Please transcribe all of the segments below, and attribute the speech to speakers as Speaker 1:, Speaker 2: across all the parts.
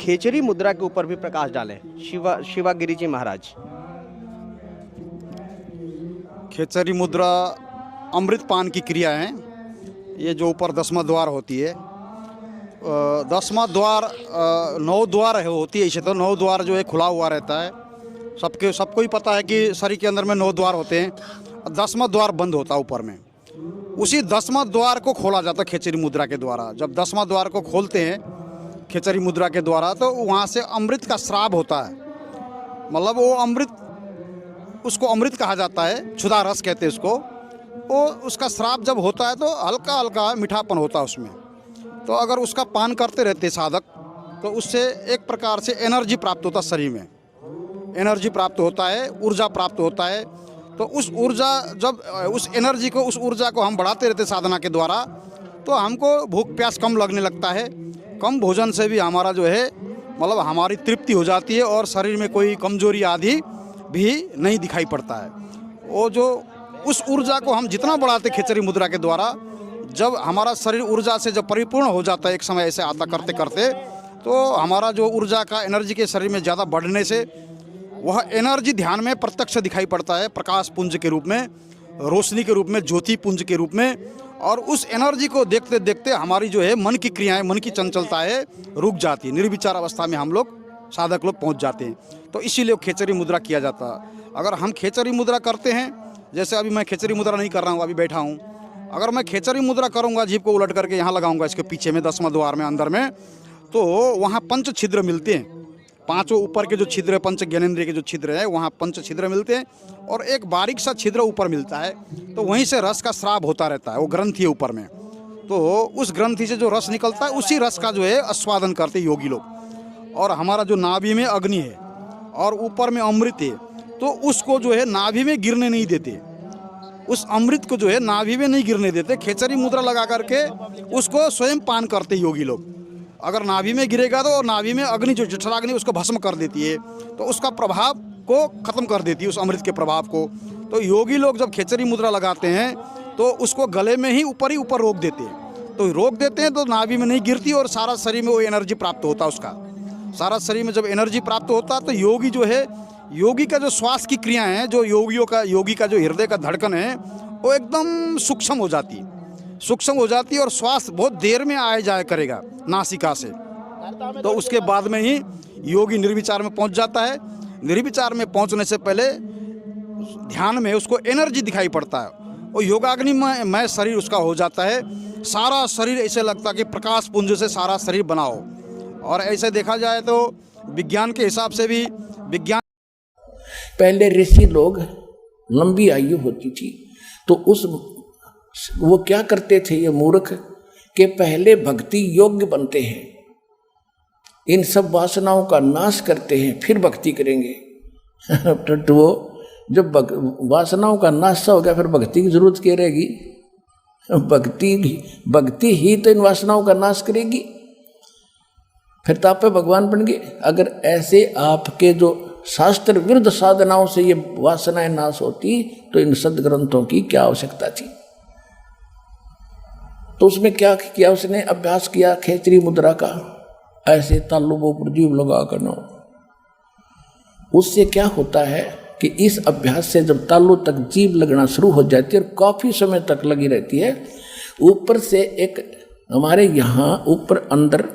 Speaker 1: खेचरी मुद्रा के ऊपर भी प्रकाश डालें। शिवागिरी जी महाराज।
Speaker 2: खेचरी मुद्रा अमृत पान की क्रिया है। ये जो ऊपर 10वां द्वार होती है, 10वां द्वार 9 द्वार है होती है। इसे तो 9 द्वार जो है खुला हुआ रहता है। सबको ही पता है कि शरीर के अंदर में 9 द्वार होते हैं। 10वां द्वार बंद होता है ऊपर में। उसी 10वां द्वार को खोला जाता है खेचरी मुद्रा के द्वारा। जब 10वां द्वार को खोलते हैं खेचरी मुद्रा के द्वारा, तो वहाँ से अमृत का स्राव होता है। मतलब वो अमृत, उसको अमृत कहा जाता है, क्षुधा रस कहते हैं उसको। वो उसका श्राप जब होता है तो हल्का हल्का मीठापन होता है उसमें। तो अगर उसका पान करते रहते साधक, तो उससे एक प्रकार से एनर्जी प्राप्त होता है, शरीर में एनर्जी प्राप्त होता है, ऊर्जा प्राप्त होता है। तो उस ऊर्जा, जब उस एनर्जी को, उस ऊर्जा को हम बढ़ाते रहते साधना के द्वारा, तो हमको भूख प्यास कम लगने लगता है। कम भोजन से भी हमारा जो है, मतलब हमारी तृप्ति हो जाती है और शरीर में कोई कमजोरी आदि भी नहीं दिखाई पड़ता है। वो जो उस ऊर्जा को हम जितना बढ़ाते खेचरी मुद्रा के द्वारा, जब हमारा शरीर ऊर्जा से जब परिपूर्ण हो जाता है, एक समय ऐसे आता करते करते, तो हमारा जो ऊर्जा का एनर्जी के शरीर में ज़्यादा बढ़ने से वह एनर्जी ध्यान में प्रत्यक्ष दिखाई पड़ता है, प्रकाश पुंज के रूप में, रोशनी के रूप में, ज्योति पुंज के रूप में। और उस एनर्जी को देखते देखते हमारी जो है मन की क्रियाएं, मन की चंचलता है, रुक जाती है। निर्विचार अवस्था में हम लोग, साधक लोग पहुंच जाते हैं। तो इसीलिए खेचरी मुद्रा किया जाता है। अगर हम खेचरी मुद्रा करते हैं, जैसे अभी मैं खेचरी मुद्रा नहीं कर रहा हूँ, अभी बैठा हूँ, अगर मैं खेचरी मुद्रा करूँगा, जीभ को उलट करके यहाँ लगाऊंगा इसके पीछे में 10वां द्वार में अंदर में, तो वहाँ 5 छिद्र मिलते हैं। 5 ऊपर के जो छिद्र है, पंच ज्ञानेंद्रिय के जो छिद्र है, वहाँ 5 छिद्र मिलते हैं और एक बारीक सा छिद्र ऊपर मिलता है। तो वहीं से रस का स्राव होता रहता है। वो ग्रंथि है ऊपर में, तो उस ग्रंथि से जो रस निकलता है, उसी रस का जो है आस्वादन करते योगी लोग। और हमारा जो नाभि में अग्नि है और ऊपर में अमृत है, तो उसको जो है नाभि में गिरने नहीं देते। उस अमृत को जो है नाभि में नहीं गिरने देते। खेचरी मुद्रा लगा करके उसको स्वयं पान करते योगी लोग। अगर नाभि में गिरेगा तो नाभि में अग्नि, जो जठराग्नि, उसको भस्म कर देती है, तो उसका प्रभाव को खत्म कर देती है, उस अमृत के प्रभाव को। तो योगी लोग जब खेचरी मुद्रा लगाते हैं तो उसको गले में ही ऊपर रोक देते हैं। तो रोक देते हैं तो नाभि में नहीं गिरती और सारा शरीर में वो एनर्जी प्राप्त होता है। उसका सारा शरीर में जब एनर्जी प्राप्त होता है तो योगी जो है, योगी का जो श्वास की क्रियाएं हैं, जो योगी का जो हृदय का धड़कन है, वो एकदम सूक्ष्म हो जाती है और श्वास बहुत देर में आए जाए करेगा नासिका से। तो उसके बाद में ही योगी निर्विचार में पहुंच जाता है। निर्विचार में पहुंचने से पहले ध्यान में उसको एनर्जी दिखाई पड़ता है और योगाग्नि में शरीर उसका हो जाता है। सारा शरीर ऐसे लगता है कि प्रकाश पुंज से सारा शरीर बनाओ। और ऐसे देखा जाए तो विज्ञान के हिसाब से भी, विज्ञान
Speaker 3: पहले ऋषि लोग लंबी आयु होती थी, तो वो क्या करते थे, ये मूर्ख, के पहले भक्ति योग्य बनते हैं, इन सब वासनाओं का नाश करते हैं, फिर भक्ति करेंगे। तो वो जब वासनाओं का नाश हो गया, फिर भक्ति की जरूरत क्या रहेगी? भक्ति ही तो इन वासनाओं का नाश करेगी। फिर तो आप भगवान बन गए। अगर ऐसे आपके जो शास्त्र विरुद्ध साधनाओं से ये वासनाएं नाश होती, तो इन सदग्रंथों की क्या आवश्यकता थी? तो उसमें क्या किया उसने? अभ्यास किया खेचरी मुद्रा का, ऐसे ताल्लुबों पर जीभ लगा करना। उससे क्या होता है कि इस अभ्यास से जब ताल्लु तक जीभ लगना शुरू हो जाती है और काफी समय तक लगी रहती है, ऊपर से एक हमारे यहाँ ऊपर अंदर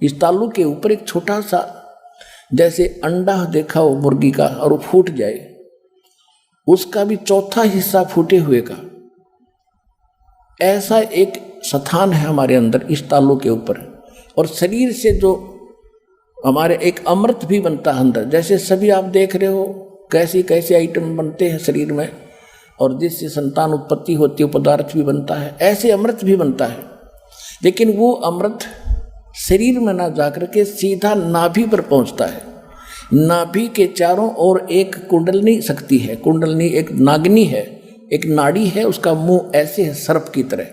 Speaker 3: इस ताल्लु के ऊपर एक छोटा सा जैसे अंडा देखा हो मुर्गी का, और वो फूट जाए, उसका भी चौथा हिस्सा फूटे हुए का, ऐसा एक स्थान है हमारे अंदर इस ताल्लु के ऊपर। और शरीर से जो हमारे एक अमृत भी बनता है अंदर, जैसे सभी आप देख रहे हो कैसी कैसे आइटम बनते हैं शरीर में, और जिससे संतान उत्पत्ति होती है पदार्थ भी बनता है, ऐसे अमृत भी बनता है। लेकिन वो अमृत शरीर में ना जाकर के सीधा नाभि पर पहुंचता है। नाभि के चारों ओर एक कुंडलनी शक्ति है, कुंडलनी एक नागनी है, एक नाड़ी है, उसका मुंह ऐसे है सर्प की तरह,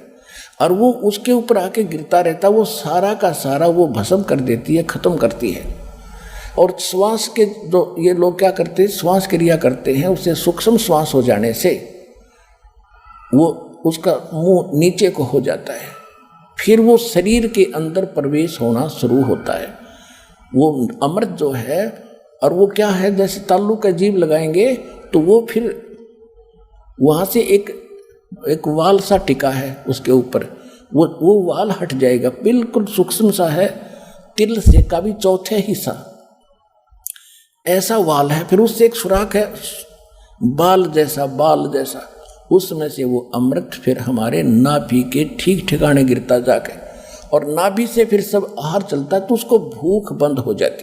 Speaker 3: और वो उसके ऊपर आके गिरता रहता, वो सारा का सारा वो भस्म कर देती है, खत्म करती है। और श्वास के जो ये लोग क्या करते हैं, श्वास क्रिया करते हैं, उससे सूक्ष्म श्वास हो जाने से वो उसका मुंह नीचे को हो जाता है, फिर वो शरीर के अंदर प्रवेश होना शुरू होता है। वो अमृत जो है, और वो क्या है, जैसे ताल्लुक का जीभ लगाएंगे तो वो फिर वहाँ से एक वाल सा टिका है उसके ऊपर, वो वाल हट जाएगा, बिल्कुल सूक्ष्म सा है, तिल से का भी चौथे हिस्सा ऐसा वाल है। फिर उससे एक सुराख है बाल जैसा, उसमें से वो अमृत फिर हमारे नाभि के ठीक ठिकाने गिरता जाके, और नाभि से फिर सब आहार चलता है, तो उसको भूख बंद हो जाती।